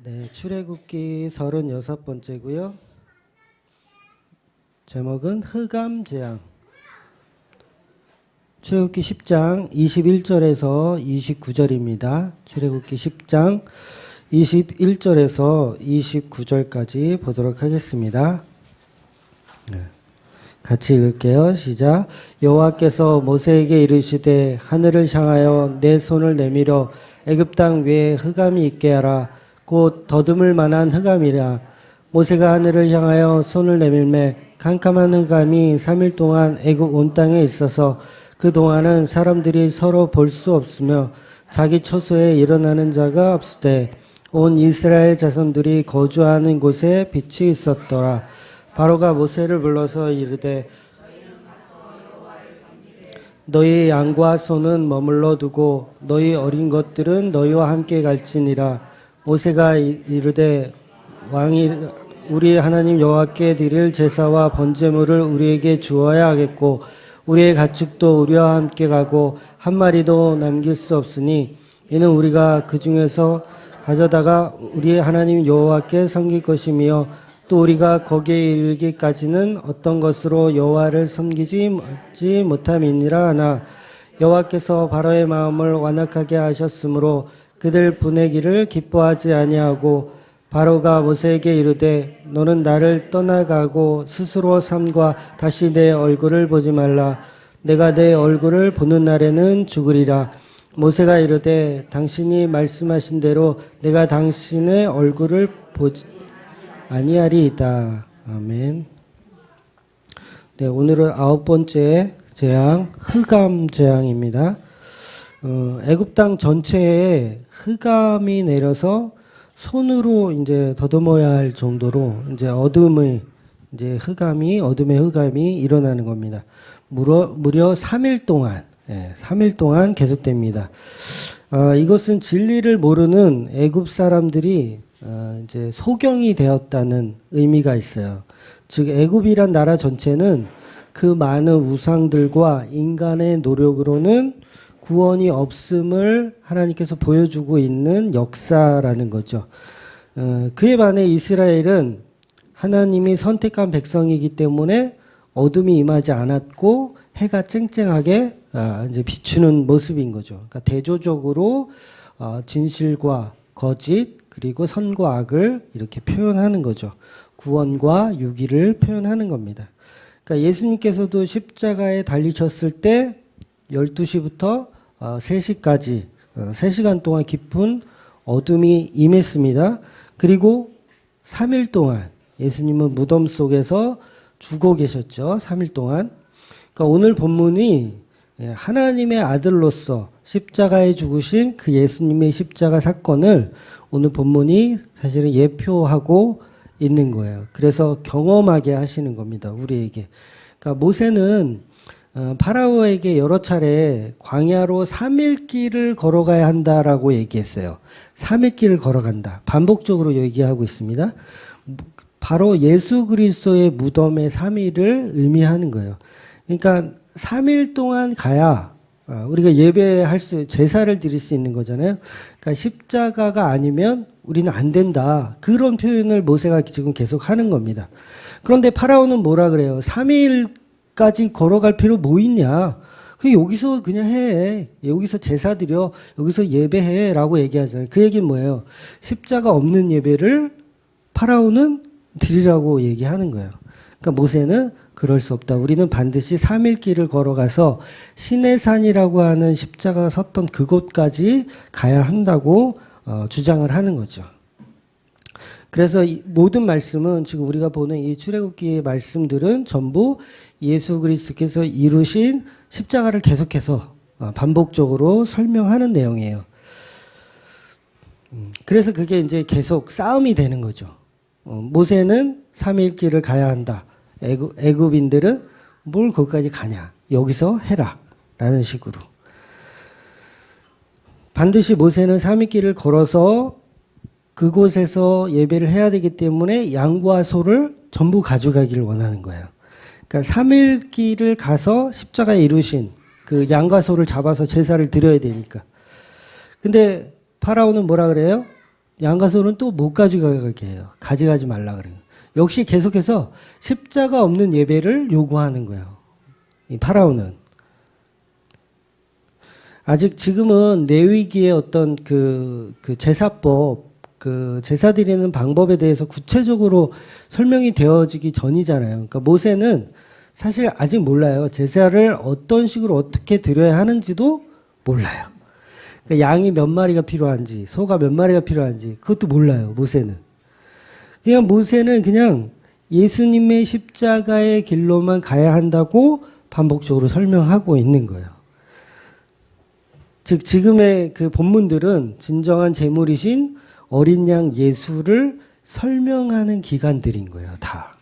네, 출애굽기 36번째고요. 제목은 흑암재앙. 출애굽기 10장 21절에서 29절입니다. 출애굽기 10장 21절에서 29절까지 보도록 하겠습니다. 같이 읽을게요. 시작. 여호와께서 모세에게 이르시되 하늘을 향하여 내 손을 내밀어 애굽 땅 위에 흑암이 있게 하라. 곧 더듬을 만한 흑암이라. 모세가 하늘을 향하여 손을 내밀매 캄캄한 흑암이 3일 동안 애굽 온 땅에 있어서 그 동안은 사람들이 서로 볼 수 없으며 자기 처소에 일어나는 자가 없으되 온 이스라엘 자손들이 거주하는 곳에 빛이 있었더라. 바로가 모세를 불러서 이르되 너희 양과 소는 머물러 두고 너희 어린 것들은 너희와 함께 갈지니라. 모세가 이르되 왕이 우리 하나님 여호와께 드릴 제사와 번제물을 우리에게 주어야 하겠고 우리의 가축도 우리와 함께 가고 한 마리도 남길 수 없으니 이는 우리가 그 중에서 가져다가 우리의 하나님 여호와께 섬길 것이며 또 우리가 거기에 이르기까지는 어떤 것으로 여호와를 섬기지 못함이니라 하나 여호와께서 바로의 마음을 완악하게 하셨으므로 그들 보내기를 기뻐하지 아니하고 바로가 모세에게 이르되 너는 나를 떠나가고 스스로 삶과 다시 내 얼굴을 보지 말라. 내가 내 얼굴을 보는 날에는 죽으리라. 모세가 이르되 당신이 말씀하신 대로 내가 당신의 얼굴을 보지 아니하리이다. 아멘. 네, 오늘은 9번째 재앙, 흑암 재앙입니다. 애굽 땅 전체에 흑암이 내려서 손으로 이제 더듬어야 할 정도로 이제 어둠의 흑암이 일어나는 겁니다. 무려 3일 동안, 3일 동안 계속됩니다. 이것은 진리를 모르는 애굽 사람들이 이제 소경이 되었다는 의미가 있어요. 즉 애굽이란 나라 전체는 그 많은 우상들과 인간의 노력으로는 구원이 없음을 하나님께서 보여주고 있는 역사라는 거죠. 그에 반해 이스라엘은 하나님이 선택한 백성이기 때문에 어둠이 임하지 않았고 해가 쨍쨍하게 이제 비추는 모습인 거죠. 그러니까 대조적으로 진실과 거짓 그리고 선과 악을 이렇게 표현하는 거죠. 구원과 유기를 표현하는 겁니다. 그러니까 예수님께서도 십자가에 달리셨을 때 12시부터 3시까지 3시간 동안 깊은 어둠이 임했습니다. 그리고 3일 동안 예수님은 무덤 속에서 죽어 계셨죠. 3일 동안. 그러니까 오늘 본문이 하나님의 아들로서 십자가에 죽으신 그 예수님의 십자가 사건을 오늘 본문이 사실은 예표하고 있는 거예요. 그래서 경험하게 하시는 겁니다. 우리에게. 그러니까 모세는 파라오에게 여러 차례 광야로 3일 길을 걸어가야 한다라고 얘기했어요. 3일 길을 걸어간다. 반복적으로 얘기하고 있습니다. 바로 예수 그리스도의 무덤의 3일을 의미하는 거예요. 그러니까 3일 동안 가야 우리가 제사를 드릴 수 있는 거잖아요. 그러니까 십자가가 아니면 우리는 안 된다. 그런 표현을 모세가 지금 계속 하는 겁니다. 그런데 파라오는 뭐라 그래요? 3일까지 걸어갈 필요 뭐 있냐? 여기서 그냥 해. 여기서 제사 드려. 여기서 예배해. 라고 얘기하잖아요. 그 얘기는 뭐예요? 십자가 없는 예배를 파라오는 드리라고 얘기하는 거예요. 그러니까 모세는 그럴 수 없다. 우리는 반드시 3일 길을 걸어가서 시내산이라고 하는 십자가가 섰던 그곳까지 가야 한다고 주장을 하는 거죠. 그래서 이 모든 말씀은 지금 우리가 보는 이 출애굽기의 말씀들은 전부 예수 그리스도께서 이루신 십자가를 계속해서 반복적으로 설명하는 내용이에요. 그래서 그게 이제 계속 싸움이 되는 거죠. 모세는 3일 길을 가야 한다. 애굽인들은 뭘 거기까지 가냐. 여기서 해라. 라는 식으로. 반드시 모세는 3일 길을 걸어서 그곳에서 예배를 해야 되기 때문에 양과 소를 전부 가져가기를 원하는 거예요. 그러니까 3일 길을 가서 십자가에 이루신 그 양과 소를 잡아서 제사를 드려야 되니까. 근데 파라오는 뭐라 그래요? 양과 소는 또 못 가져가게 해요. 가져가지 말라 그래요. 역시 계속해서 십자가 없는 예배를 요구하는 거예요. 이 파라오는. 아직 지금은 레위기의 어떤 그 제사법, 그 제사 드리는 방법에 대해서 구체적으로 설명이 되어지기 전이잖아요. 그러니까 모세는 사실 아직 몰라요. 제사를 어떤 식으로 어떻게 드려야 하는지도 몰라요. 그러니까 양이 몇 마리가 필요한지, 소가 몇 마리가 필요한지 그것도 몰라요. 모세는. 그냥 모세는 그냥 예수님의 십자가의 길로만 가야 한다고 반복적으로 설명하고 있는 거예요. 즉 지금의 그 본문들은 진정한 제물이신 어린 양 예수를 설명하는 기간들인 거예요. 다.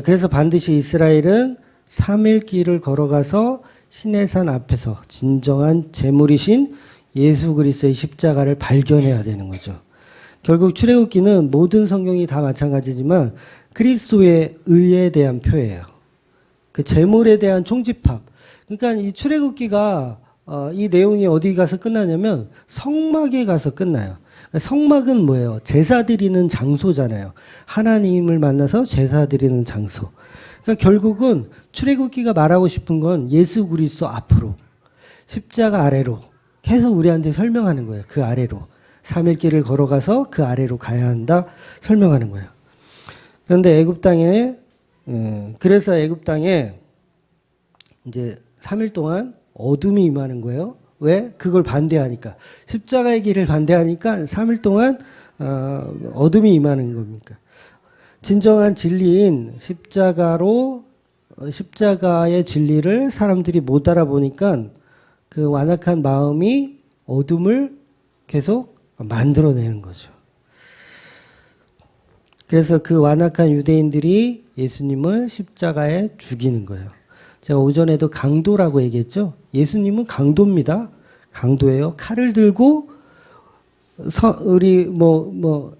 그래서 반드시 이스라엘은 3일 길을 걸어가서 시내산 앞에서 진정한 제물이신 예수 그리스도의 십자가를 발견해야 되는 거죠. 결국 출애굽기는 모든 성경이 다 마찬가지지만 그리스도의 의에 대한 표예요. 그 제물에 대한 총집합. 그러니까 이 출애굽기가 이 내용이 어디 가서 끝나냐면 성막에 가서 끝나요. 성막은 뭐예요? 제사 드리는 장소잖아요. 하나님을 만나서 제사 드리는 장소. 그러니까 결국은 출애굽기가 말하고 싶은 건 예수 그리스도 앞으로 십자가 아래로 계속 우리한테 설명하는 거예요. 그 아래로 3일 길을 걸어가서 그 아래로 가야 한다 설명하는 거예요. 그런데 애굽 땅에 그래서 애굽 땅에 이제 3일 동안 어둠이 임하는 거예요. 왜? 그걸 반대하니까. 십자가의 길을 반대하니까 3일 동안 어둠이 임하는 겁니까? 진정한 진리인 십자가의 진리를 사람들이 못 알아보니까 그 완악한 마음이 어둠을 계속 만들어내는 거죠. 그래서 그 완악한 유대인들이 예수님을 십자가에 죽이는 거예요. 제가 오전에도 강도라고 얘기했죠. 예수님은 강도입니다. 강도예요. 칼을 들고 우리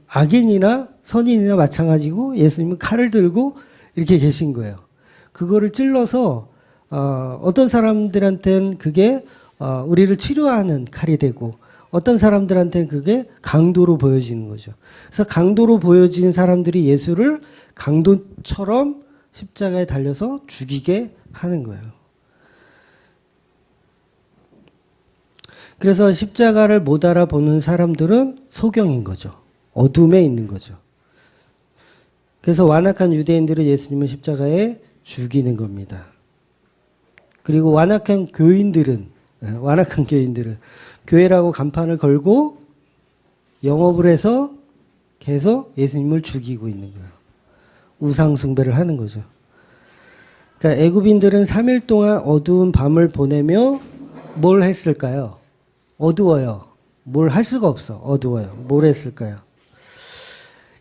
악인이나 선인이나 마찬가지고 예수님은 칼을 들고 이렇게 계신 거예요. 그거를 찔러서 어떤 사람들한테는 그게 우리를 치료하는 칼이 되고 어떤 사람들한테는 그게 강도로 보여지는 거죠. 그래서 강도로 보여진 사람들이 예수를 강도처럼 십자가에 달려서 죽이게 하는 거예요. 그래서 십자가를 못 알아보는 사람들은 소경인 거죠. 어둠에 있는 거죠. 그래서 완악한 유대인들은 예수님을 십자가에 죽이는 겁니다. 그리고 완악한 교인들은 교회라고 간판을 걸고 영업을 해서 계속 예수님을 죽이고 있는 거예요. 우상 숭배를 하는 거죠. 그러니까 애굽인들은 3일 동안 어두운 밤을 보내며 뭘 했을까요? 어두워요. 뭘 할 수가 없어. 어두워요. 뭘 했을까요?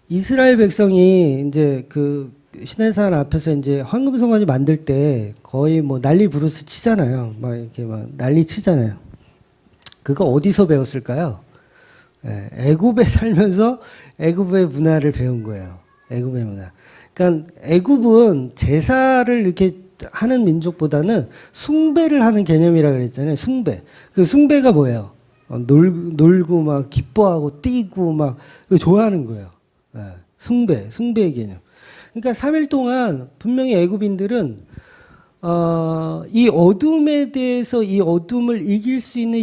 이스라엘 백성이 이제 그 시내산 앞에서 이제 황금송아지 만들 때 거의 뭐 난리 부르스 치잖아요. 막 이렇게 막 난리 치잖아요. 그거 어디서 배웠을까요? 애굽에 살면서 애굽의 문화를 배운 거예요. 애굽의 문화. 그러니까 애굽은 제사를 이렇게 하는 민족보다는 숭배를 하는 개념이라 그랬잖아요. 숭배. 그 숭배가 뭐예요? 놀고 막 기뻐하고 뛰고 막 좋아하는 거예요. 숭배의 개념. 그러니까 3일 동안 분명히 애굽인들은 이 어둠에 대해서 이 어둠을 이길 수 있는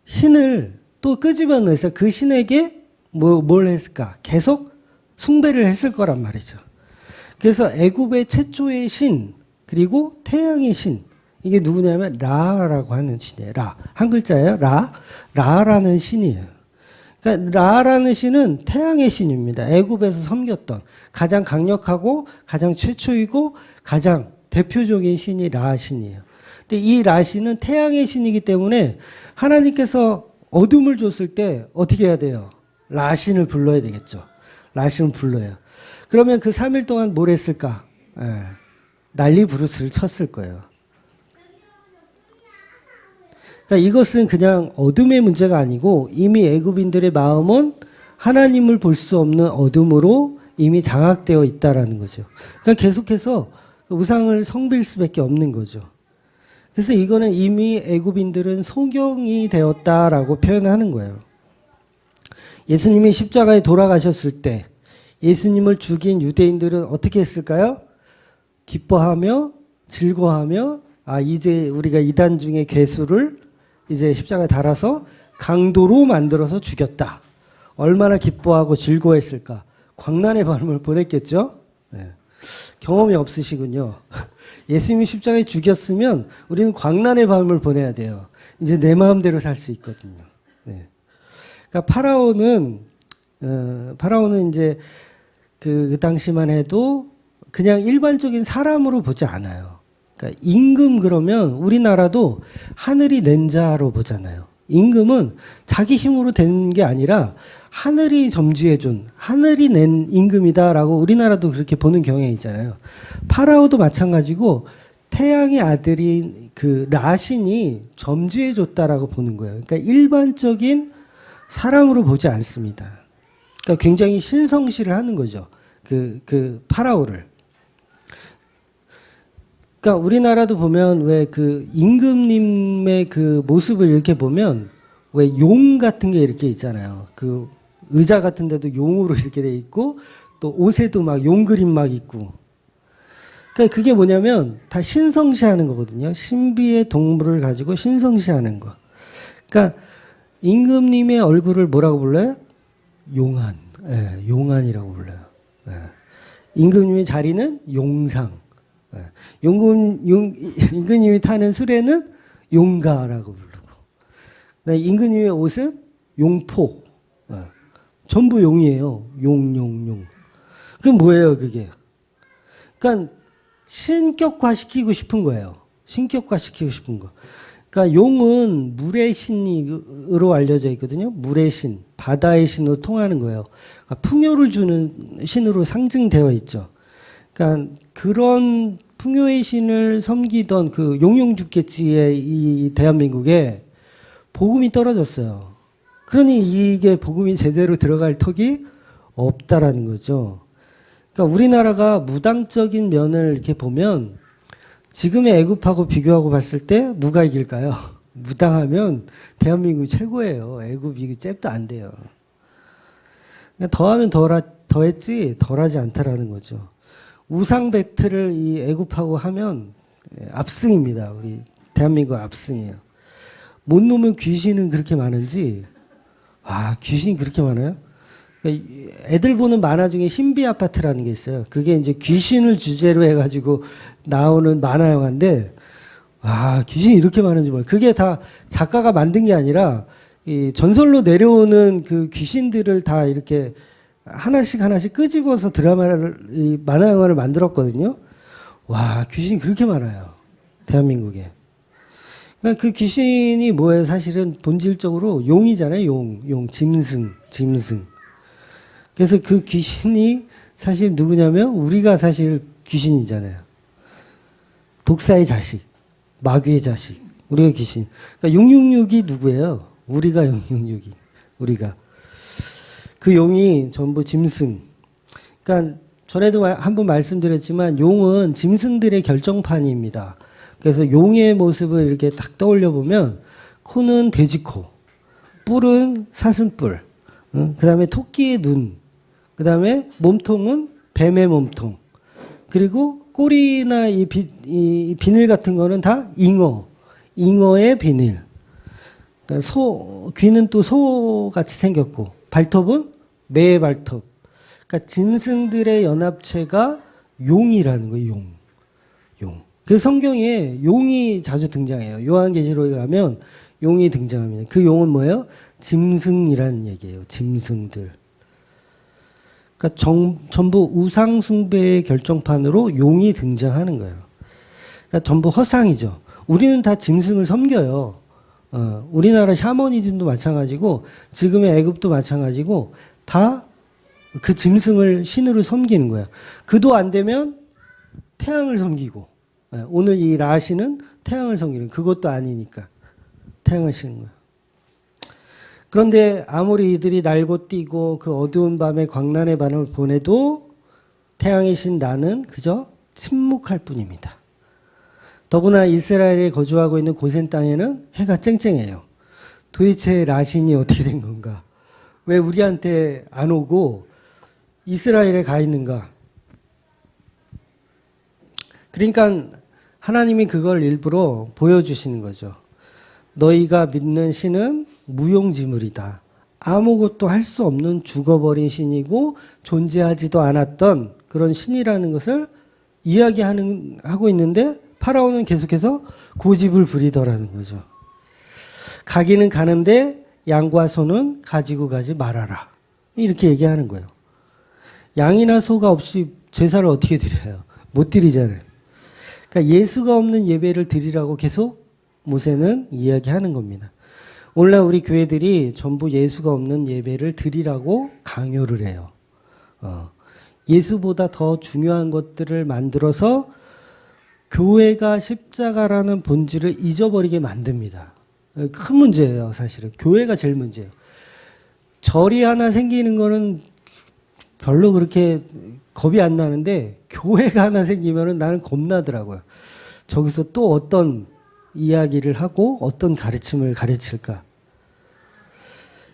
신을 또 끄집어내서 그 신에게 뭘 했을까? 계속 숭배를 했을 거란 말이죠. 그래서 애굽의 최초의 신 그리고 태양의 신 이게 누구냐면 라라고 하는 신이에요. 라. 한 글자예요. 라라는 신이에요. 그러니까 라라는 신은 태양의 신입니다. 애굽에서 섬겼던 가장 강력하고 가장 최초이고 가장 대표적인 신이 라 신이에요. 근데 이 라 신은 태양의 신이기 때문에 하나님께서 어둠을 줬을 때 어떻게 해야 돼요? 라 신을 불러야 되겠죠. 라 신을 불러요. 그러면 그 3일 동안 뭘 했을까? 난리 부르스를 쳤을 거예요. 그러니까 이것은 그냥 어둠의 문제가 아니고 이미 애굽인들의 마음은 하나님을 볼 수 없는 어둠으로 이미 장악되어 있다라는 거죠. 그러니까 계속해서 우상을 섬길 수밖에 없는 거죠. 그래서 이거는 이미 애굽인들은 소경이 되었다라고 표현하는 거예요. 예수님이 십자가에 돌아가셨을 때 예수님을 죽인 유대인들은 어떻게 했을까요? 기뻐하며 즐거워하며 이제 우리가 이단 중에 괴수를 이제 십자가에 달아서 강도로 만들어서 죽였다. 얼마나 기뻐하고 즐거워했을까. 광란의 밤을 보냈겠죠. 네. 경험이 없으시군요. 예수님이 십자가에 죽였으면 우리는 광란의 밤을 보내야 돼요. 이제 내 마음대로 살 수 있거든요. 네. 그러니까 파라오는 이제 그 당시만 해도 그냥 일반적인 사람으로 보지 않아요. 그러니까 임금 그러면 우리나라도 하늘이 낸 자로 보잖아요. 임금은 자기 힘으로 된 게 아니라 하늘이 점지해준, 하늘이 낸 임금이다라고 우리나라도 그렇게 보는 경향이 있잖아요. 파라오도 마찬가지고 태양의 아들인 그 라신이 점지해줬다라고 보는 거예요. 그러니까 일반적인 사람으로 보지 않습니다. 그러니까 굉장히 신성시를 하는 거죠. 그 파라오를. 그러니까 우리나라도 보면 왜 그 임금님의 그 모습을 이렇게 보면 왜 용 같은 게 이렇게 있잖아요. 그 의자 같은 데도 용으로 이렇게 돼 있고 또 옷에도 막 용 그림 막 있고. 그러니까 그게 뭐냐면 다 신성시하는 거거든요. 신비의 동물을 가지고 신성시하는 거. 그러니까 임금님의 얼굴을 뭐라고 불러요? 용안. 예, 용안이라고 불러요. 예. 임금님의 자리는 용상. 예. 임금님이 타는 수레는 용가라고 부르고. 임금님의 옷은 용포. 예. 전부 용이에요. 용. 그게 뭐예요, 그게? 그러니까 신격화시키고 싶은 거예요. 신격화시키고 싶은 거. 그러니까 용은 물의 신으로 알려져 있거든요. 물의 신, 바다의 신으로 통하는 거예요. 그러니까 풍요를 주는 신으로 상징되어 있죠. 그러니까 그런 풍요의 신을 섬기던 그 용용죽겠지의 이 대한민국에 복음이 떨어졌어요. 그러니 이게 복음이 제대로 들어갈 턱이 없다라는 거죠. 그러니까 우리나라가 무당적인 면을 이렇게 보면 지금의 애굽하고 비교하고 봤을 때 누가 이길까요? 무당하면 대한민국이 최고예요. 애굽이 잽도 안 돼요. 그냥 더하면 더했지 덜하지 않다라는 거죠. 우상 배틀을 이 애굽하고 하면 압승입니다. 우리 대한민국 압승이에요. 못 놓으면 귀신은 그렇게 많은지 귀신이 그렇게 많아요? 그러니까 애들 보는 만화 중에 신비 아파트라는 게 있어요. 그게 이제 귀신을 주제로 해가지고 나오는 만화 영화인데, 귀신이 이렇게 많은지 몰라요. 그게 다 작가가 만든 게 아니라, 이 전설로 내려오는 그 귀신들을 다 이렇게 하나씩 끄집어서 이 만화 영화를 만들었거든요. 귀신이 그렇게 많아요. 대한민국에. 그러니까 그 귀신이 뭐예요? 사실은 본질적으로 용이잖아요. 용, 짐승. 그래서 그 귀신이 사실 누구냐면 우리가 사실 귀신이잖아요. 독사의 자식, 마귀의 자식, 우리가 귀신. 그러니까 666이 누구예요? 우리가 666이. 우리가. 그 용이 전부 짐승. 그러니까 전에도 한번 말씀드렸지만 용은 짐승들의 결정판입니다. 그래서 용의 모습을 이렇게 딱 떠올려 보면 코는 돼지코, 뿔은 사슴뿔, 그 다음에 토끼의 눈, 그 다음에 몸통은 뱀의 몸통, 그리고 꼬리나 이 비늘 같은 거는 다 잉어의 비늘. 그러니까 귀는 또 소같이 생겼고, 발톱은 매의 발톱. 그러니까 짐승들의 연합체가 용이라는 거예요. 용. 그래서 성경에 용이 자주 등장해요. 요한계시록에 가면 용이 등장합니다. 그 용은 뭐예요? 짐승이라는 얘기예요. 짐승들. 그러니까 전부 우상 숭배의 결정판으로 용이 등장하는 거예요. 그러니까 전부 허상이죠. 우리는 다 짐승을 섬겨요. 우리나라 샤머니즘도 마찬가지고 지금의 애굽도 마찬가지고 다 그 짐승을 신으로 섬기는 거예요. 그도 안 되면 태양을 섬기고, 오늘 이 라시는 태양을 섬기는, 그것도 아니니까 태양을 신는 거예요. 그런데 아무리 이들이 날고 뛰고 그 어두운 밤에 광란의 밤을 보내도 태양의 신 나는 그저 침묵할 뿐입니다. 더구나 이스라엘에 거주하고 있는 고센 땅에는 해가 쨍쨍해요. 도대체 라신이 어떻게 된 건가? 왜 우리한테 안 오고 이스라엘에 가 있는가? 그러니까 하나님이 그걸 일부러 보여주시는 거죠. 너희가 믿는 신은 무용지물이다. 아무것도 할 수 없는 죽어버린 신이고 존재하지도 않았던 그런 신이라는 것을 하고 있는데 파라오는 계속해서 고집을 부리더라는 거죠. 가기는 가는데 양과 소는 가지고 가지 말아라. 이렇게 얘기하는 거예요. 양이나 소가 없이 제사를 어떻게 드려요? 못 드리잖아요. 그러니까 예수가 없는 예배를 드리라고 계속 모세는 이야기하는 겁니다. 오늘날 우리 교회들이 전부 예수가 없는 예배를 드리라고 강요를 해요. 예수보다 더 중요한 것들을 만들어서 교회가 십자가라는 본질을 잊어버리게 만듭니다. 큰 문제예요, 사실은. 교회가 제일 문제예요. 절이 하나 생기는 거는 별로 그렇게 겁이 안 나는데 교회가 하나 생기면 나는 겁나더라고요. 저기서 또 어떤 이야기를 하고 어떤 가르침을 가르칠까.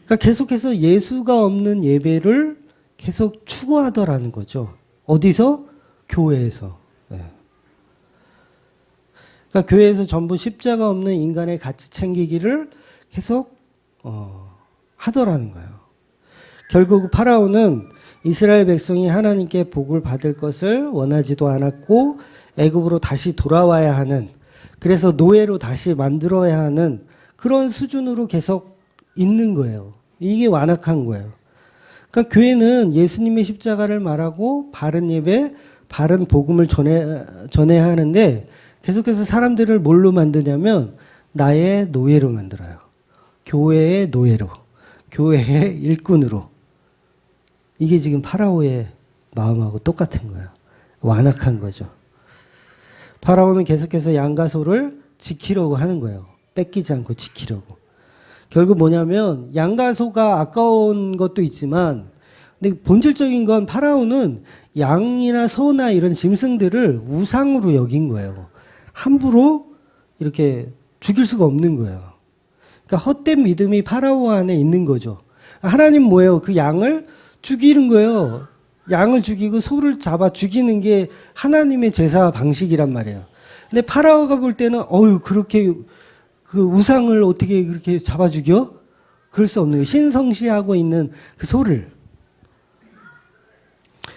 그러니까 계속해서 예수가 없는 예배를 계속 추구하더라는 거죠. 어디서? 교회에서. 네. 그러니까 교회에서 전부 십자가 없는 인간의 가치 챙기기를 계속 하더라는 거예요. 결국 파라오는 이스라엘 백성이 하나님께 복을 받을 것을 원하지도 않았고 애굽으로 다시 돌아와야 하는, 그래서 노예로 다시 만들어야 하는 그런 수준으로 계속 있는 거예요. 이게 완악한 거예요. 그러니까 교회는 예수님의 십자가를 말하고 바른 예배, 바른 복음을 전해야 하는데 계속해서 사람들을 뭘로 만드냐면 나의 노예로 만들어요. 교회의 노예로, 교회의 일꾼으로. 이게 지금 파라오의 마음하고 똑같은 거예요. 완악한 거죠. 파라오는 계속해서 양과 소를 지키려고 하는 거예요. 뺏기지 않고 지키려고. 결국 뭐냐면 양과 소가 아까운 것도 있지만 근데 본질적인 건 파라오는 양이나 소나 이런 짐승들을 우상으로 여긴 거예요. 함부로 이렇게 죽일 수가 없는 거예요. 그러니까 헛된 믿음이 파라오 안에 있는 거죠. 하나님 뭐예요? 그 양을 죽이는 거예요. 양을 죽이고 소를 잡아 죽이는 게 하나님의 제사 방식이란 말이에요. 근데 파라오가 볼 때는 그렇게 그 우상을 어떻게 그렇게 잡아 죽여? 그럴 수 없는 거예요. 신성시하고 있는 그 소를.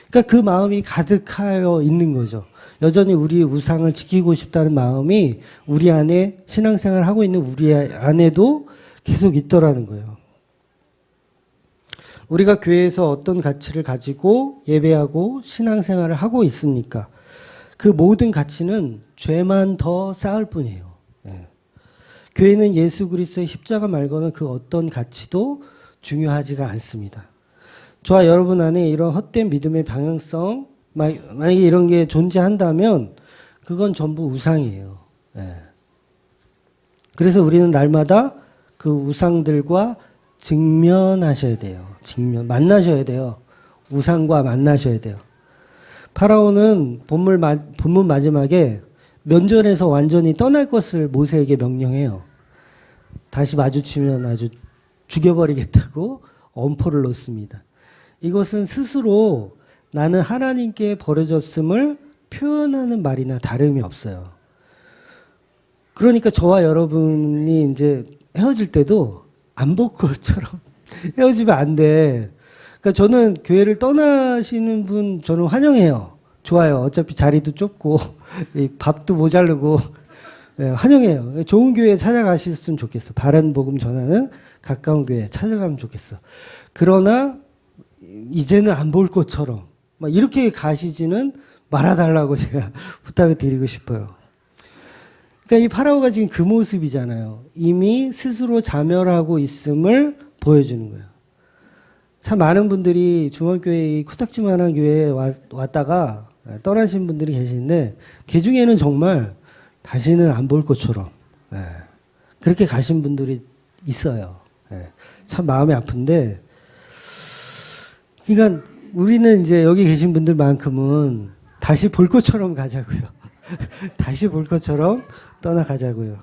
그러니까 그 마음이 가득하여 있는 거죠. 여전히 우리 우상을 지키고 싶다는 마음이 우리 안에 신앙생활을 하고 있는 우리 안에도 계속 있더라는 거예요. 우리가 교회에서 어떤 가치를 가지고 예배하고 신앙생활을 하고 있습니까? 그 모든 가치는 죄만 더 쌓을 뿐이에요. 네. 교회는 예수 그리스도의 십자가 말고는 그 어떤 가치도 중요하지가 않습니다. 저와 여러분 안에 이런 헛된 믿음의 방향성, 만약에 이런 게 존재한다면 그건 전부 우상이에요. 네. 그래서 우리는 날마다 그 우상들과 직면하셔야 돼요. 만나셔야 돼요. 우상과 만나셔야 돼요. 파라오는 본문 마지막에 면전에서 완전히 떠날 것을 모세에게 명령해요. 다시 마주치면 아주 죽여버리겠다고 엄포를 놓습니다. 이것은 스스로 나는 하나님께 버려졌음을 표현하는 말이나 다름이 없어요. 그러니까 저와 여러분이 이제 헤어질 때도 안 볼 것처럼 헤어지면 안 돼. 그러니까 저는 교회를 떠나시는 분 저는 환영해요. 좋아요. 어차피 자리도 좁고 밥도 모자르고 환영해요. 좋은 교회 찾아가셨으면 좋겠어. 바른 복음 전하는 가까운 교회 찾아가면 좋겠어. 그러나 이제는 안 볼 것처럼 막 이렇게 가시지는 말아달라고 제가 부탁을 드리고 싶어요. 그러니까 이 파라오가 지금 그 모습이잖아요. 이미 스스로 자멸하고 있음을 보여주는 거예요. 참 많은 분들이 중원교회 코딱지만한 교회에 왔다가 떠나신 분들이 계신데 그 중에는 정말 다시는 안 볼 것처럼 그렇게 가신 분들이 있어요. 참 마음이 아픈데 그러니까 우리는 이제 여기 계신 분들만큼은 다시 볼 것처럼 가자고요. 다시 볼 것처럼 떠나가자고요.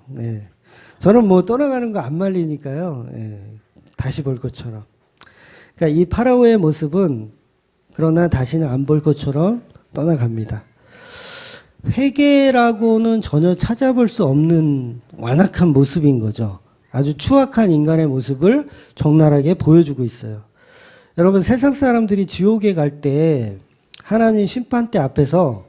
저는 뭐 떠나가는 거 안 말리니까요. 다시 볼 것처럼. 그러니까 이 파라오의 모습은 그러나 다시는 안 볼 것처럼 떠나갑니다. 회개라고는 전혀 찾아볼 수 없는 완악한 모습인 거죠. 아주 추악한 인간의 모습을 적나라하게 보여주고 있어요. 여러분, 세상 사람들이 지옥에 갈 때 하나님 심판대 앞에서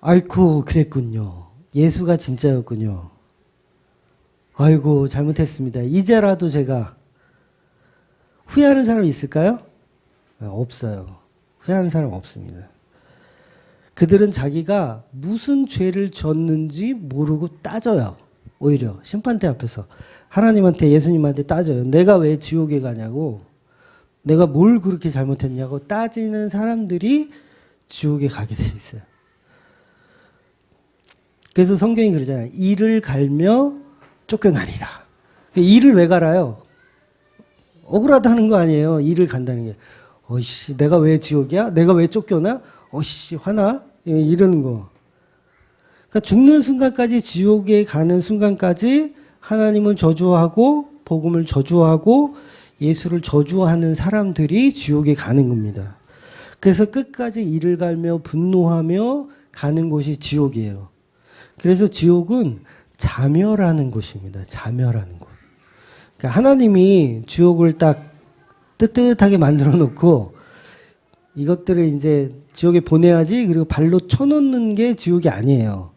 아이고 그랬군요. 예수가 진짜였군요. 아이고 잘못했습니다. 이제라도 제가 후회하는 사람이 있을까요? 없어요. 후회하는 사람 없습니다. 그들은 자기가 무슨 죄를 졌는지 모르고 따져요. 오히려 심판대 앞에서 하나님한테, 예수님한테 따져요. 내가 왜 지옥에 가냐고, 내가 뭘 그렇게 잘못했냐고 따지는 사람들이 지옥에 가게 돼 있어요. 그래서 성경이 그러잖아요. 이를 갈며 쫓겨나리라. 이를 왜 갈아요? 억울하다는 거 아니에요. 이를 간다는 게. 어이씨, 내가 왜 지옥이야? 내가 왜 쫓겨나? 어이씨, 화나? 이러는 거. 그러니까 죽는 순간까지, 지옥에 가는 순간까지 하나님을 저주하고 복음을 저주하고 예수를 저주하는 사람들이 지옥에 가는 겁니다. 그래서 끝까지 이를 갈며 분노하며 가는 곳이 지옥이에요. 그래서 지옥은 자멸하는 곳입니다. 자멸하는 곳. 그러니까 하나님이 지옥을 딱 뜨뜻하게 만들어 놓고 이것들을 이제 지옥에 보내야지, 그리고 발로 쳐놓는 게 지옥이 아니에요.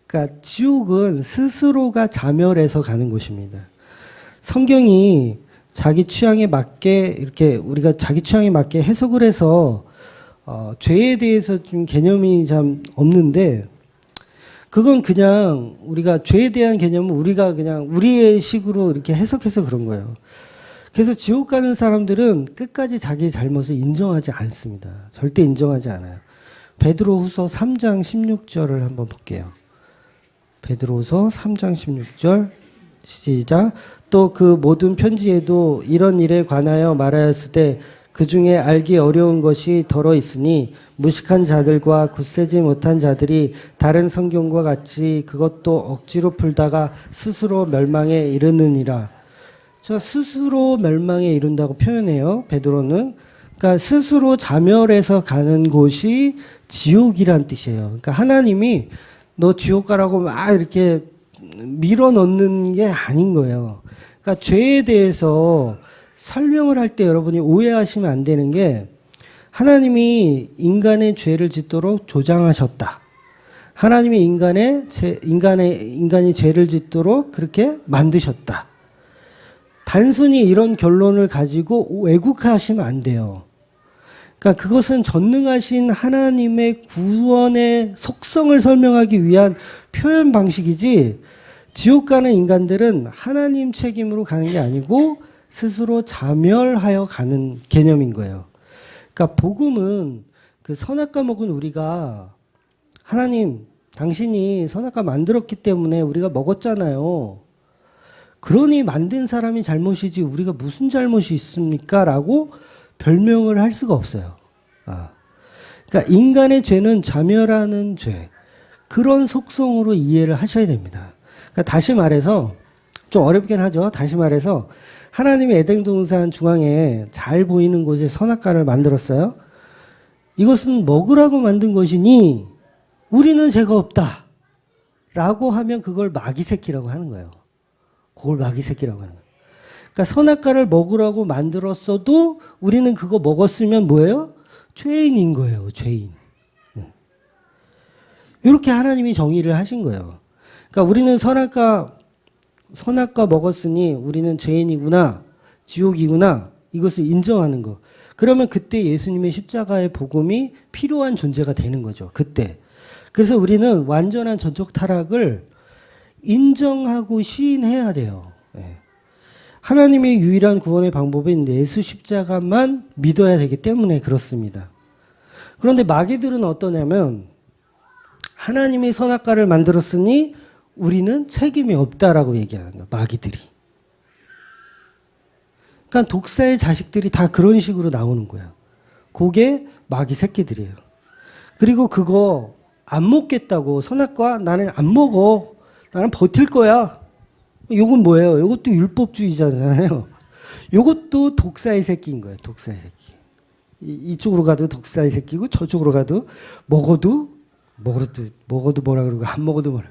그러니까 지옥은 스스로가 자멸해서 가는 곳입니다. 성경이 자기 취향에 맞게, 이렇게 우리가 자기 취향에 맞게 해석을 해서 죄에 대해서 좀 개념이 참 없는데, 그건 그냥 우리가 죄에 대한 개념은 우리가 그냥 우리의 식으로 이렇게 해석해서 그런 거예요. 그래서 지옥 가는 사람들은 끝까지 자기의 잘못을 인정하지 않습니다. 절대 인정하지 않아요. 베드로후서 3장 16절을 한번 볼게요. 베드로후서 3장 16절 시작. 또 그 모든 편지에도 이런 일에 관하여 말하였을 때 그 중에 알기 어려운 것이 덜어 있으니 무식한 자들과 굳세지 못한 자들이 다른 성경과 같이 그것도 억지로 풀다가 스스로 멸망에 이르느니라. 저 스스로 멸망에 이른다고 표현해요. 베드로는. 그러니까 스스로 자멸해서 가는 곳이 지옥이란 뜻이에요. 그러니까 하나님이 너 지옥 가라고 막 이렇게 밀어넣는 게 아닌 거예요. 그러니까 죄에 대해서 설명을 할 때 여러분이 오해하시면 안 되는 게, 하나님이 인간의 죄를 짓도록 조장하셨다. 하나님이 인간이 죄를 짓도록 그렇게 만드셨다. 단순히 이런 결론을 가지고 왜곡하시면 안 돼요. 그러니까 그것은 전능하신 하나님의 구원의 속성을 설명하기 위한 표현 방식이지, 지옥 가는 인간들은 하나님 책임으로 가는 게 아니고 스스로 자멸하여 가는 개념인 거예요. 그러니까 복음은 그 선악과 먹은 우리가, 하나님 당신이 선악과 만들었기 때문에 우리가 먹었잖아요. 그러니 만든 사람이 잘못이지 우리가 무슨 잘못이 있습니까? 라고 별명을 할 수가 없어요. 그러니까 인간의 죄는 자멸하는 죄, 그런 속성으로 이해를 하셔야 됩니다. 그러니까 다시 말해서, 좀 어렵긴 하죠. 다시 말해서 하나님이 에덴 동산 중앙에 잘 보이는 곳에 선악과를 만들었어요. 이것은 먹으라고 만든 것이니 우리는 죄가 없다 라고 하면 그걸 마귀 새끼라고 하는 거예요. 그걸 마귀 새끼라고 하는 거예요. 그러니까 선악과를 먹으라고 만들었어도 우리는 그거 먹었으면 뭐예요? 죄인인 거예요. 죄인. 이렇게 하나님이 정의를 하신 거예요. 그러니까 우리는 선악과 먹었으니 우리는 죄인이구나, 지옥이구나, 이것을 인정하는 거. 그러면 그때 예수님의 십자가의 복음이 필요한 존재가 되는 거죠. 그때. 그래서 우리는 완전한 전적 타락을 인정하고 시인해야 돼요. 하나님의 유일한 구원의 방법은 예수 십자가만 믿어야 되기 때문에 그렇습니다. 그런데 마귀들은 어떠냐면, 하나님이 선악과를 만들었으니 우리는 책임이 없다라고 얘기하는 거예요. 마귀들이. 그러니까 독사의 자식들이 다 그런 식으로 나오는 거예요. 그게 마귀 새끼들이에요. 그리고 그거 안 먹겠다고, 선악과 나는 안 먹어, 나는 버틸 거야. 이건 뭐예요? 이것도 율법주의자잖아요. 요것도 독사의 새끼인 거예요. 독사의 새끼. 이쪽으로 가도 독사의 새끼고 저쪽으로 가도 먹어도 뭐라 그러고 안 먹어도 뭐라.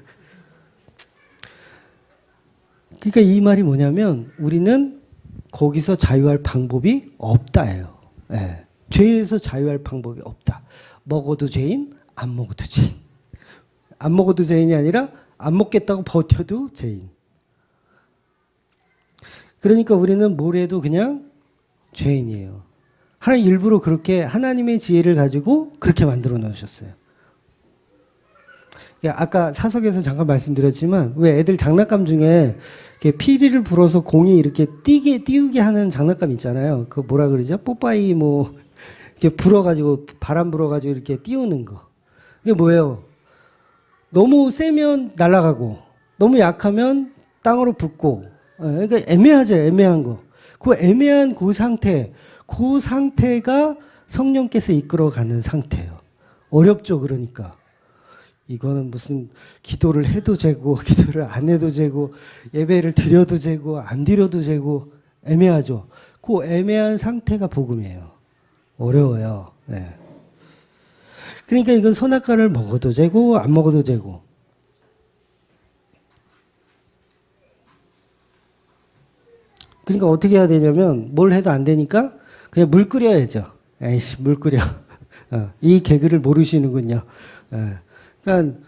그러니까 이 말이 뭐냐면 우리는 거기서 자유할 방법이 없다예요. 예. 죄에서 자유할 방법이 없다. 먹어도 죄인, 안 먹어도 죄인. 안 먹어도 죄인이 아니라 안 먹겠다고 버텨도 죄인. 그러니까 우리는 뭘 해도 그냥 죄인이에요. 하나님 일부러 그렇게 하나님의 지혜를 가지고 그렇게 만들어 놓으셨어요. 아까 사석에서 잠깐 말씀드렸지만 왜 애들 장난감 중에 이렇게 피리를 불어서 공이 이렇게 띄우게 하는 장난감 있잖아요. 그 뭐라 그러죠? 뽀빠이 뭐 이렇게 불어가지고 바람 불어가지고 이렇게 띄우는 거. 이게 뭐예요? 너무 세면 날아가고 너무 약하면 땅으로 붙고. 그러니까 애매하죠. 애매한 거. 그 애매한 그 상태가 성령께서 이끌어가는 상태예요. 어렵죠. 그러니까. 이거는 무슨 기도를 해도 되고 기도를 안 해도 되고 예배를 드려도 되고 안 드려도 되고 애매하죠. 그 애매한 상태가 복음이에요. 어려워요. 네. 그러니까 이건 선악과를 먹어도 되고 안 먹어도 되고. 그러니까 어떻게 해야 되냐면 뭘 해도 안 되니까 그냥 물 끓여야죠. 에이씨 물 끓여. 이 개그를 모르시는군요. 그러니까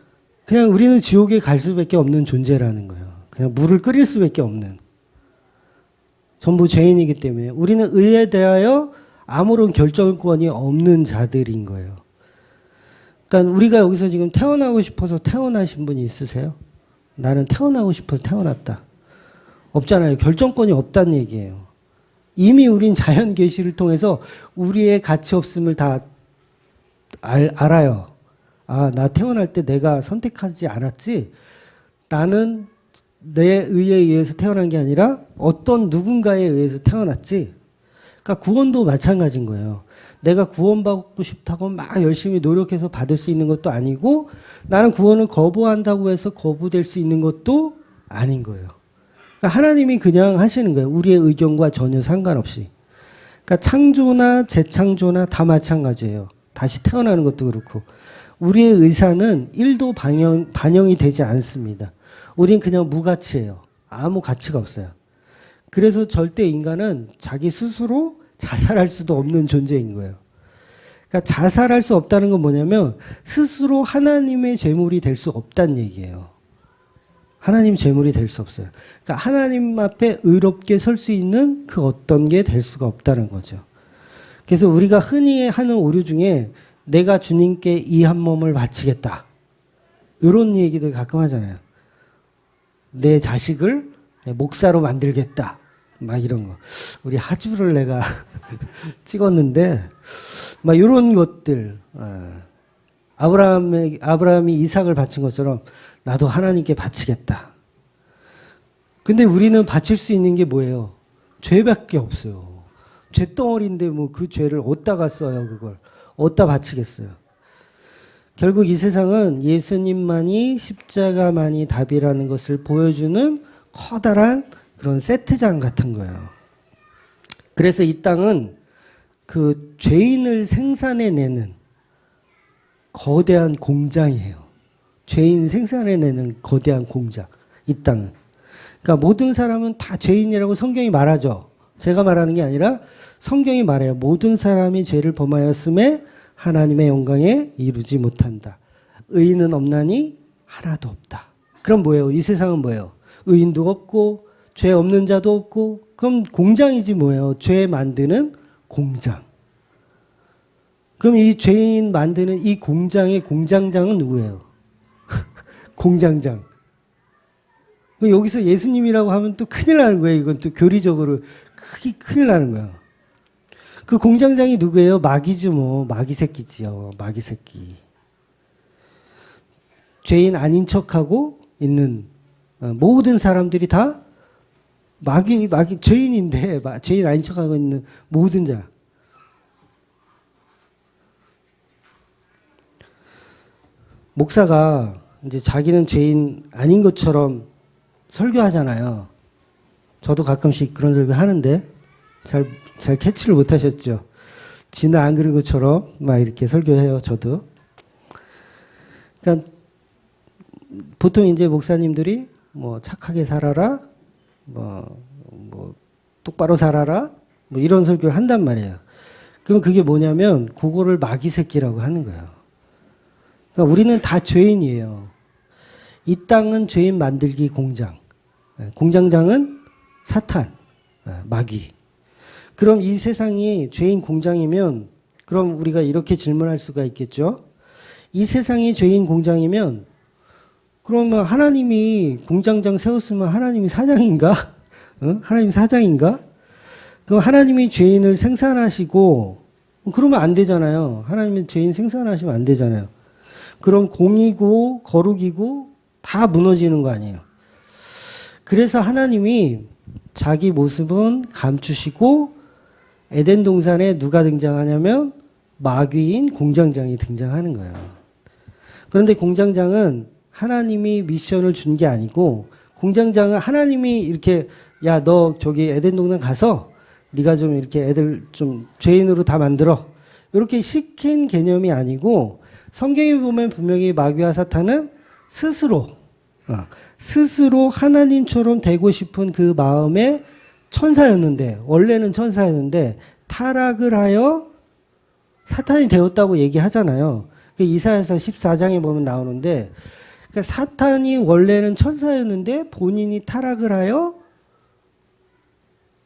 그냥 우리는 지옥에 갈 수밖에 없는 존재라는 거예요. 그냥 물을 끓일 수밖에 없는. 전부 죄인이기 때문에 우리는 의에 대하여 아무런 결정권이 없는 자들인 거예요. 그러니까 우리가 여기서 지금 태어나고 싶어서 태어나신 분이 있으세요? 나는 태어나고 싶어서 태어났다. 없잖아요. 결정권이 없다는 얘기예요. 이미 우린 자연 계시를 통해서 우리의 가치 없음을 다 알아요. 아, 나 태어날 때 내가 선택하지 않았지. 나는 내 의에 의해서 태어난 게 아니라 어떤 누군가에 의해서 태어났지. 그러니까 구원도 마찬가지인 거예요. 내가 구원받고 싶다고 막 열심히 노력해서 받을 수 있는 것도 아니고 나는 구원을 거부한다고 해서 거부될 수 있는 것도 아닌 거예요. 그러니까 하나님이 그냥 하시는 거예요. 우리의 의견과 전혀 상관없이. 그러니까 창조나 재창조나 다 마찬가지예요. 다시 태어나는 것도 그렇고. 우리의 의사는 1도 반영이 되지 않습니다. 우린 그냥 무가치예요. 아무 가치가 없어요. 그래서 절대 인간은 자기 스스로 자살할 수도 없는 존재인 거예요. 그러니까 자살할 수 없다는 건 뭐냐면 스스로 하나님의 제물이 될 수 없다는 얘기예요. 하나님 제물이 될 수 없어요. 그러니까 하나님 앞에 의롭게 설 수 있는 그 어떤 게 될 수가 없다는 거죠. 그래서 우리가 흔히 하는 오류 중에 내가 주님께 이 한 몸을 바치겠다. 이런 얘기들 가끔 하잖아요. 내 자식을 내 목사로 만들겠다. 막 이런 거. 우리 하주를 내가 찍었는데 막 이런 것들. 아브라함이 이삭을 바친 것처럼 나도 하나님께 바치겠다. 근데 우리는 바칠 수 있는 게 뭐예요? 죄밖에 없어요. 죄덩어리인데 뭐 그 죄를 어디다가 써요, 그걸. 어디다 바치겠어요. 결국 이 세상은 예수님만이 십자가만이 답이라는 것을 보여주는 커다란 그런 세트장 같은 거예요. 그래서 이 땅은 그 죄인을 생산해내는 거대한 공장이에요. 죄인 생산해내는 거대한 공장. 이 땅은. 그러니까 모든 사람은 다 죄인이라고 성경이 말하죠. 제가 말하는 게 아니라 성경이 말해요. 모든 사람이 죄를 범하였음에 하나님의 영광에 이루지 못한다. 의인은 없나니 하나도 없다. 그럼 뭐예요? 이 세상은 뭐예요? 의인도 없고 죄 없는 자도 없고 그럼 공장이지 뭐예요? 죄 만드는 공장. 그럼 이 죄인 만드는 이 공장의 공장장은 누구예요? 공장장. 여기서 예수님이라고 하면 또 큰일 나는 거예요. 이건 또 교리적으로 큰일 나는 거예요. 그 공장장이 누구예요? 마귀죠, 뭐. 마귀 새끼지요. 마귀 새끼. 죄인 아닌 척하고 있는 모든 사람들이 다 마귀, 죄인인데, 죄인 아닌 척하고 있는 모든 자. 목사가 이제 자기는 죄인 아닌 것처럼 설교하잖아요. 저도 가끔씩 그런 설교 하는데, 잘 캐치를 못 하셨죠? 지는 안 그런 것처럼 막 이렇게 설교해요, 저도. 그러니까 보통 이제 목사님들이 뭐 착하게 살아라, 뭐 똑바로 살아라, 뭐 이런 설교를 한단 말이에요. 그럼 그게 뭐냐면 그거를 마귀 새끼라고 하는 거예요. 그러니까 우리는 다 죄인이에요. 이 땅은 죄인 만들기 공장. 공장장은 사탄, 마귀. 그럼 이 세상이 죄인 공장이면 그럼 우리가 이렇게 질문할 수가 있겠죠. 이 세상이 죄인 공장이면 그러면 하나님이 공장장 세웠으면 하나님이 사장인가? 하나님 사장인가? 그럼 하나님이 죄인을 생산하시고 그러면 안 되잖아요. 하나님이 죄인 생산하시면 안 되잖아요. 그럼 공이고 거룩이고 다 무너지는 거 아니에요. 그래서 하나님이 자기 모습은 감추시고 에덴 동산에 누가 등장하냐면 마귀인 공장장이 등장하는 거예요. 그런데 공장장은 하나님이 미션을 준 게 아니고 공장장은 하나님이 이렇게 야, 너 저기 에덴 동산 가서 네가 좀 이렇게 애들 좀 죄인으로 다 만들어. 이렇게 시킨 개념이 아니고 성경에 보면 분명히 마귀와 사탄은 스스로 하나님처럼 되고 싶은 그 마음의 천사였는데 원래는 천사였는데 타락을 하여 사탄이 되었다고 얘기하잖아요. 그 이사야서 14장에 보면 나오는데 그러니까 사탄이 원래는 천사였는데 본인이 타락을 하여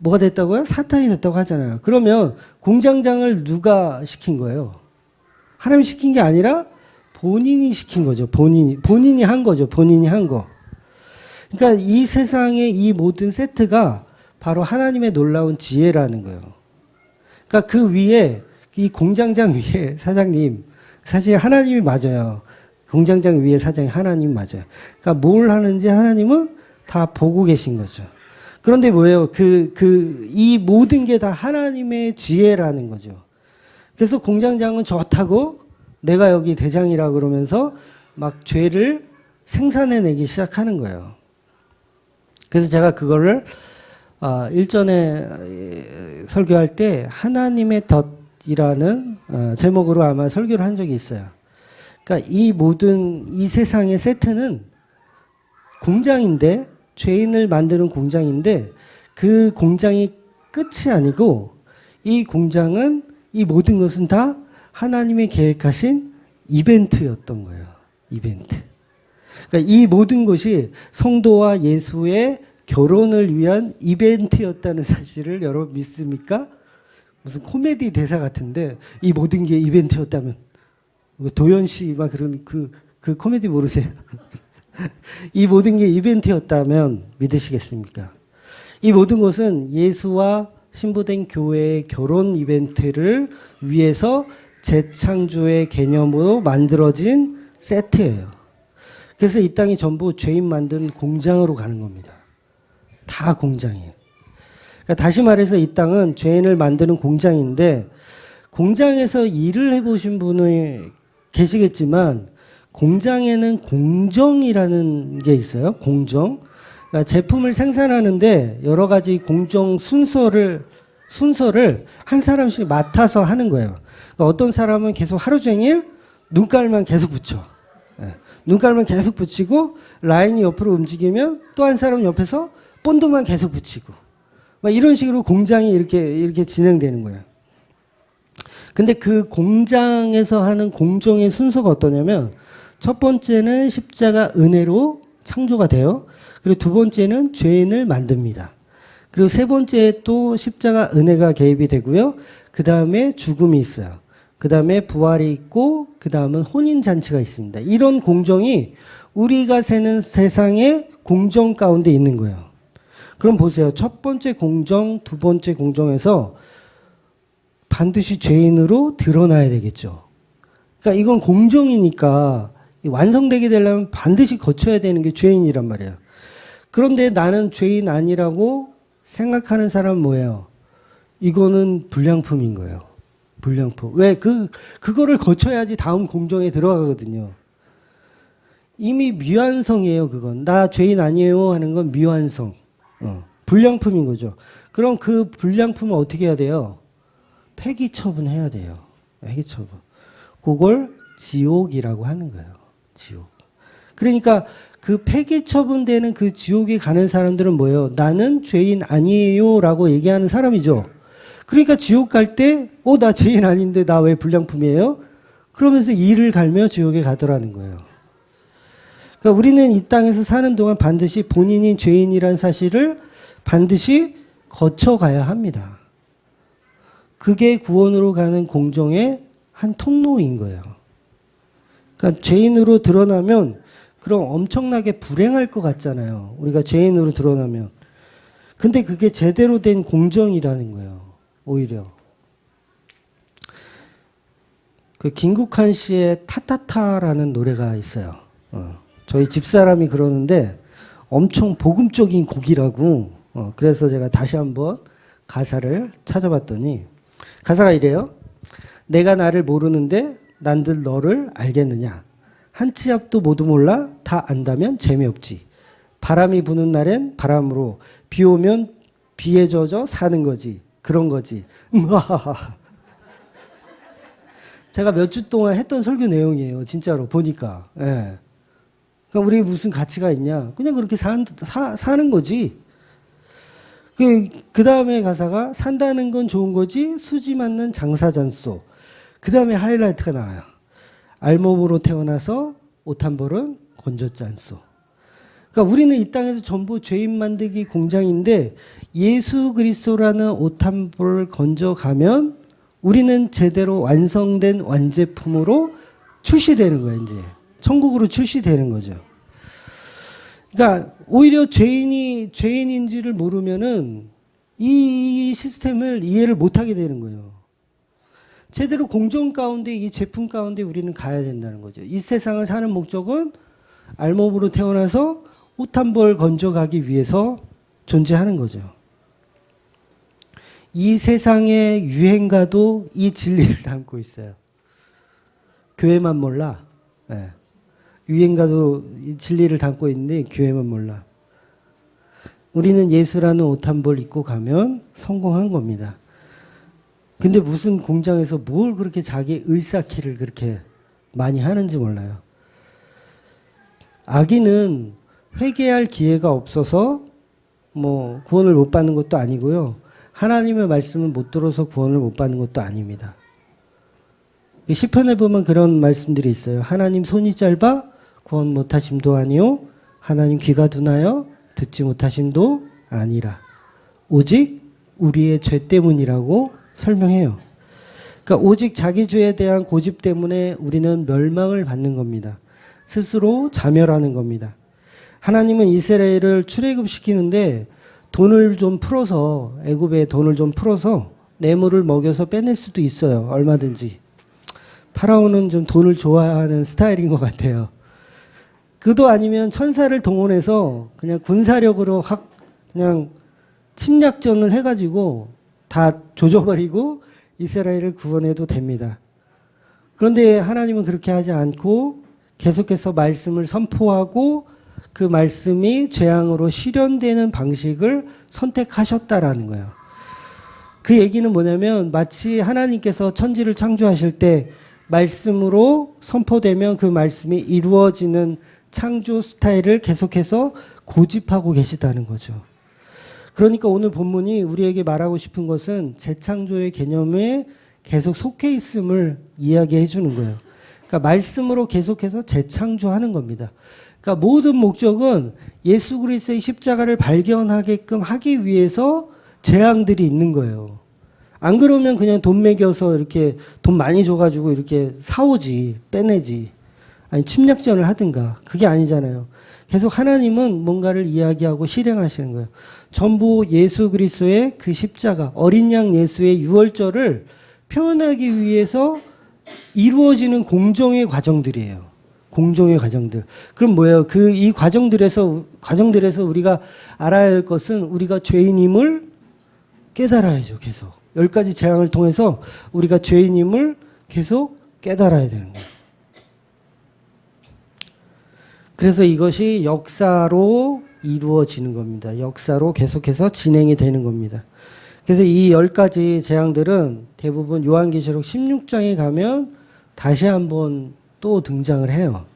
뭐가 됐다고요? 사탄이 됐다고 하잖아요. 그러면 공장장을 누가 시킨 거예요? 하나님이 시킨 게 아니라 본인이 시킨 거죠. 본인이 한 거죠. 본인이 한 거. 그러니까 이 세상의 이 모든 세트가 바로 하나님의 놀라운 지혜라는 거예요. 그러니까 그 위에 이 공장장 위에 사장님 사실 하나님이 맞아요. 공장장 위에 사장이 하나님 맞아요. 그러니까 뭘 하는지 하나님은 다 보고 계신 거죠. 그런데 뭐예요? 이 모든 게 다 하나님의 지혜라는 거죠. 그래서 공장장은 좋다고 내가 여기 대장이라 그러면서 막 죄를 생산해내기 시작하는 거예요. 그래서 제가 그거를 일전에 설교할 때 하나님의 덫이라는 제목으로 아마 설교를 한 적이 있어요. 그러니까 이 모든 이 세상의 세트는 공장인데 죄인을 만드는 공장인데 그 공장이 끝이 아니고 이 공장은 이 모든 것은 다 하나님의 계획하신 이벤트였던 거예요. 이벤트. 그러니까 이 모든 것이 성도와 예수의 결혼을 위한 이벤트였다는 사실을 여러분 믿습니까? 무슨 코미디 대사 같은데 이 모든 게 이벤트였다면 도연 씨 막 그런 그 코미디 모르세요? 이 모든 게 이벤트였다면 믿으시겠습니까? 이 모든 것은 예수와 신부된 교회의 결혼 이벤트를 위해서 재창조의 개념으로 만들어진 세트예요. 그래서 이 땅이 전부 죄인 만든 공장으로 가는 겁니다. 다 공장이에요. 그러니까 다시 말해서 이 땅은 죄인을 만드는 공장인데 공장에서 일을 해보신 분이 계시겠지만 공장에는 공정이라는 게 있어요. 공정. 그러니까 제품을 생산하는데 여러 가지 공정 순서를 한 사람씩 맡아서 하는 거예요. 그러니까 어떤 사람은 계속 하루 종일 눈깔만 계속 붙여. 눈깔만 계속 붙이고 라인이 옆으로 움직이면 또 한 사람 옆에서 본드만 계속 붙이고 막 이런 식으로 공장이 이렇게 진행되는 거예요. 근데 그 공장에서 하는 공정의 순서가 어떠냐면 첫 번째는 십자가 은혜로 창조가 돼요. 그리고 두 번째는 죄인을 만듭니다. 그리고 세 번째에 또 십자가 은혜가 개입이 되고요. 그 다음에 죽음이 있어요. 그 다음에 부활이 있고 그 다음은 혼인잔치가 있습니다. 이런 공정이 우리가 사는 세상의 공정 가운데 있는 거예요. 그럼 보세요. 첫 번째 공정, 두 번째 공정에서 반드시 죄인으로 드러나야 되겠죠. 그러니까 이건 공정이니까 완성되게 되려면 반드시 거쳐야 되는 게 죄인이란 말이에요. 그런데 나는 죄인 아니라고 생각하는 사람은 뭐예요? 이거는 불량품인 거예요. 불량품. 왜? 그거를 거쳐야지 다음 공정에 들어가거든요. 이미 미완성이에요, 그건. 나 죄인 아니에요 하는 건 미완성. 불량품인 거죠. 그럼 그 불량품을 어떻게 해야 돼요? 폐기 처분해야 돼요. 폐기 처분. 그걸 지옥이라고 하는 거예요. 지옥. 그러니까 그 폐기 처분되는 그 지옥에 가는 사람들은 뭐예요? 나는 죄인 아니에요 라고 얘기하는 사람이죠. 그러니까 지옥 갈 때, 나 죄인 아닌데 나 왜 불량품이에요? 그러면서 이를 갈며 지옥에 가더라는 거예요. 그러니까 우리는 이 땅에서 사는 동안 반드시 본인이 죄인이라는 사실을 반드시 거쳐가야 합니다. 그게 구원으로 가는 공정의 한 통로인 거예요. 그러니까 죄인으로 드러나면 그럼 엄청나게 불행할 것 같잖아요. 우리가 죄인으로 드러나면. 근데 그게 제대로 된 공정이라는 거예요. 오히려. 그 김국환 씨의 타타타라는 노래가 있어요. 저희 집사람이 그러는데 엄청 복음적인 곡이라고. 그래서 제가 다시 한번 가사를 찾아봤더니 가사가 이래요. 내가 나를 모르는데 난들 너를 알겠느냐. 한 치 앞도 모두 몰라 다 안다면 재미없지. 바람이 부는 날엔 바람으로 비 오면 비에 젖어 사는 거지. 그런 거지. 제가 몇 주 동안 했던 설교 내용이에요. 진짜로 보니까. 예. 그러니까 우리 무슨 가치가 있냐. 그냥 그렇게 사는 거지. 그 다음에 가사가 산다는 건 좋은 거지 수지 맞는 장사잔소. 그 다음에 하이라이트가 나와요. 알몸으로 태어나서 옷 한 벌은 건졌지 않소. 그러니까 우리는 이 땅에서 전부 죄인 만들기 공장인데 예수 그리스도라는 옷 한 벌을 건져가면 우리는 제대로 완성된 완제품으로 출시되는 거예요. 이제 천국으로 출시되는 거죠. 그러니까 오히려 죄인인지를 모르면은 이 시스템을 이해를 못하게 되는 거예요. 제대로 공정 가운데 이 제품 가운데 우리는 가야 된다는 거죠. 이 세상을 사는 목적은 알몸으로 태어나서 옷 한 벌 건져가기 위해서 존재하는 거죠. 이 세상의 유행가도 이 진리를 담고 있어요. 교회만 몰라. 네. 유행가도 이 진리를 담고 있는데 교회만 몰라. 우리는 예수라는 옷 한 벌 입고 가면 성공한 겁니다. 근데 무슨 공장에서 뭘 그렇게 자기 의쌓기를 그렇게 많이 하는지 몰라요. 악인은 회개할 기회가 없어서 뭐 구원을 못 받는 것도 아니고요. 하나님의 말씀을 못 들어서 구원을 못 받는 것도 아닙니다. 시편에 보면 그런 말씀들이 있어요. 하나님 손이 짧아 구원 못하심도 아니요. 하나님 귀가 둔하여 듣지 못하심도 아니라. 오직 우리의 죄 때문이라고 설명해요. 그러니까 오직 자기 죄에 대한 고집 때문에 우리는 멸망을 받는 겁니다. 스스로 자멸하는 겁니다. 하나님은 이스라엘을 출애굽시키는데 돈을 좀 풀어서 애굽에 돈을 좀 풀어서 뇌물을 먹여서 빼낼 수도 있어요. 얼마든지. 파라오는 좀 돈을 좋아하는 스타일인 것 같아요. 그도 아니면 천사를 동원해서 그냥 군사력으로 그냥 침략전을 해가지고 다 조져버리고 이스라엘을 구원해도 됩니다. 그런데 하나님은 그렇게 하지 않고 계속해서 말씀을 선포하고 그 말씀이 재앙으로 실현되는 방식을 선택하셨다라는 거예요. 그 얘기는 뭐냐면 마치 하나님께서 천지를 창조하실 때 말씀으로 선포되면 그 말씀이 이루어지는 창조 스타일을 계속해서 고집하고 계시다는 거죠. 그러니까 오늘 본문이 우리에게 말하고 싶은 것은 재창조의 개념에 계속 속해 있음을 이야기해 주는 거예요. 그러니까 말씀으로 계속해서 재창조하는 겁니다. 그러니까 모든 목적은 예수 그리스도의 십자가를 발견하게끔 하기 위해서 재앙들이 있는 거예요. 안 그러면 그냥 돈 매겨서 이렇게 돈 많이 줘가지고 이렇게 사오지, 빼내지. 아니, 침략전을 하든가. 그게 아니잖아요. 계속 하나님은 뭔가를 이야기하고 실행하시는 거예요. 전부 예수 그리스도의 그 십자가, 어린 양 예수의 유월절을 표현하기 위해서 이루어지는 공정의 과정들이에요. 공정의 과정들. 그럼 뭐예요? 이 과정들에서 우리가 알아야 할 것은 우리가 죄인임을 깨달아야죠, 계속. 10가지 재앙을 통해서 우리가 죄인임을 계속 깨달아야 되는 거예요. 그래서 이것이 역사로 이루어지는 겁니다. 역사로 계속해서 진행이 되는 겁니다. 그래서 이 10가지 재앙들은 대부분 요한계시록 16장에 가면 다시 한번 또 등장을 해요.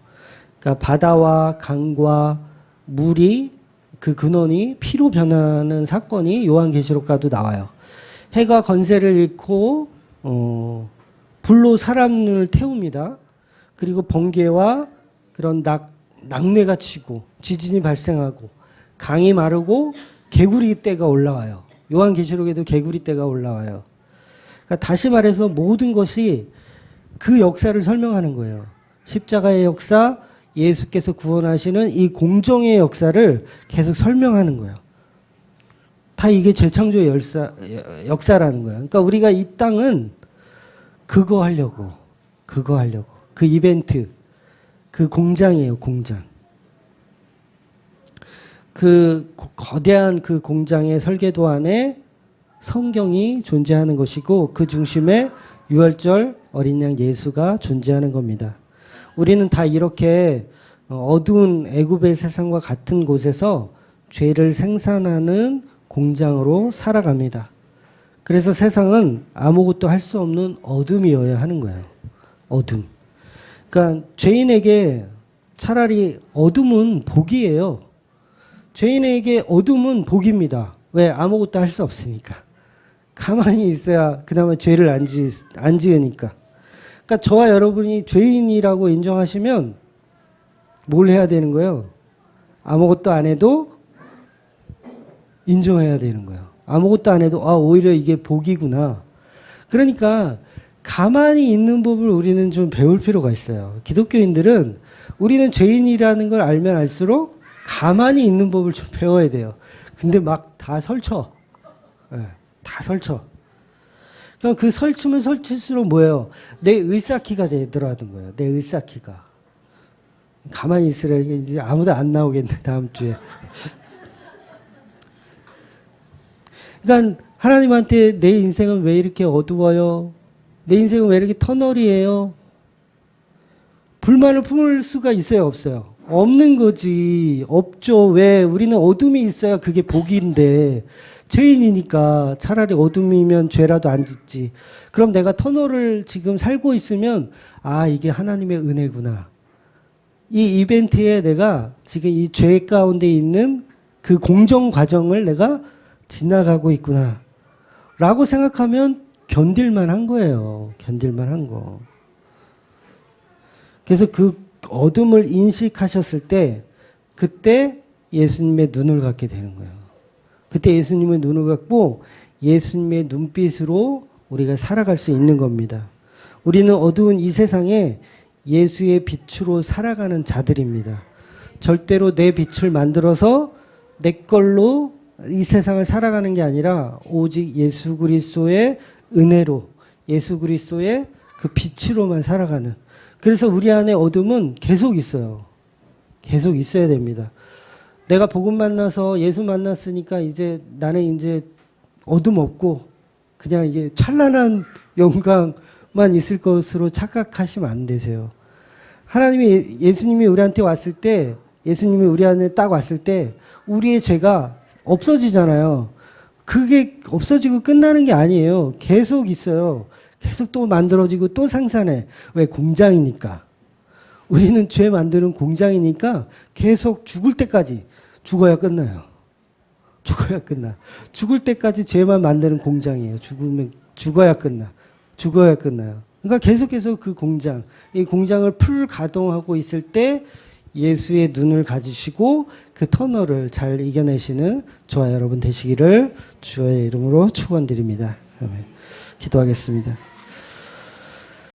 그러니까 바다와 강과 물이 그 근원이 피로 변하는 사건이 요한계시록과도 나와요. 해가 건세를 잃고 불로 사람을 태웁니다. 그리고 번개와 그런 낙뢰가 치고 지진이 발생하고 강이 마르고 개구리 떼가 올라와요. 요한계시록에도 개구리 떼가 올라와요. 그러니까 다시 말해서 모든 것이 그 역사를 설명하는 거예요. 십자가의 역사, 예수께서 구원하시는 이 공정의 역사를 계속 설명하는 거예요. 다 이게 재창조의 역사라는 거예요. 그러니까 우리가 이 땅은 그거 하려고 그 이벤트, 그 공장이에요, 공장. 그 거대한 그 공장의 설계도 안에 성경이 존재하는 것이고 그 중심에 유월절 어린 양 예수가 존재하는 겁니다. 우리는 다 이렇게 어두운 애굽의 세상과 같은 곳에서 죄를 생산하는 공장으로 살아갑니다. 그래서 세상은 아무것도 할 수 없는 어둠이어야 하는 거예요. 어둠. 그러니까 죄인에게 차라리 어둠은 복이에요. 죄인에게 어둠은 복입니다. 왜? 아무것도 할 수 없으니까. 가만히 있어야 그나마 죄를 안 지으니까. 그러니까 저와 여러분이 죄인이라고 인정하시면 뭘 해야 되는 거예요? 아무것도 안 해도 인정해야 되는 거예요. 아무것도 안 해도 오히려 이게 복이구나. 그러니까 가만히 있는 법을 우리는 좀 배울 필요가 있어요. 기독교인들은 우리는 죄인이라는 걸 알면 알수록 가만히 있는 법을 좀 배워야 돼요. 근데 막 다 설쳐. 다 설쳐. 그럼 그 설치면 설칠수록 뭐예요? 내 의사키가 되더라는 거예요. 내 의사키가. 가만히 있으라. 이제 아무도 안 나오겠네, 다음 주에. 그러니까 하나님한테 내 인생은 왜 이렇게 어두워요? 내 인생은 왜 이렇게 터널이에요? 불만을 품을 수가 있어요, 없어요? 없는 거지. 없죠. 왜? 우리는 어둠이 있어야 그게 복인데 죄인이니까 차라리 어둠이면 죄라도 안 짓지. 그럼 내가 터널을 지금 살고 있으면 이게 하나님의 은혜구나. 이 이벤트에 내가 지금 이 죄 가운데 있는 그 공정 과정을 내가 지나가고 있구나. 라고 생각하면 견딜만 한 거예요. 견딜만 한 거. 그래서 그 어둠을 인식하셨을 때 그때 예수님의 눈을 갖게 되는 거예요. 그때 예수님의 눈을 갖고 예수님의 눈빛으로 우리가 살아갈 수 있는 겁니다. 우리는 어두운 이 세상에 예수의 빛으로 살아가는 자들입니다. 절대로 내 빛을 만들어서 내 걸로 이 세상을 살아가는 게 아니라 오직 예수 그리스도의 은혜로 예수 그리스도의 그 빛으로만 살아가는. 그래서 우리 안에 어둠은 계속 있어요. 계속 있어야 됩니다. 내가 복음 만나서 예수 만났으니까 이제 나는 이제 어둠 없고 그냥 이게 찬란한 영광만 있을 것으로 착각하시면 안 되세요. 예수님이 우리한테 왔을 때, 예수님이 우리 안에 딱 왔을 때 우리의 죄가 없어지잖아요. 그게 없어지고 끝나는 게 아니에요. 계속 있어요. 계속 또 만들어지고 또 생산해. 왜? 공장이니까. 우리는 죄 만드는 공장이니까 계속 죽을 때까지 죽어야 끝나요. 죽어야 끝나. 죽을 때까지 죄만 만드는 공장이에요. 죽어야 끝나. 죽어야 끝나요. 그러니까 계속해서 그 공장, 이 공장을 풀 가동하고 있을 때 예수의 눈을 가지시고 그 터널을 잘 이겨내시는 저와 여러분 되시기를 주의 이름으로 축원드립니다. 아멘. 기도하겠습니다.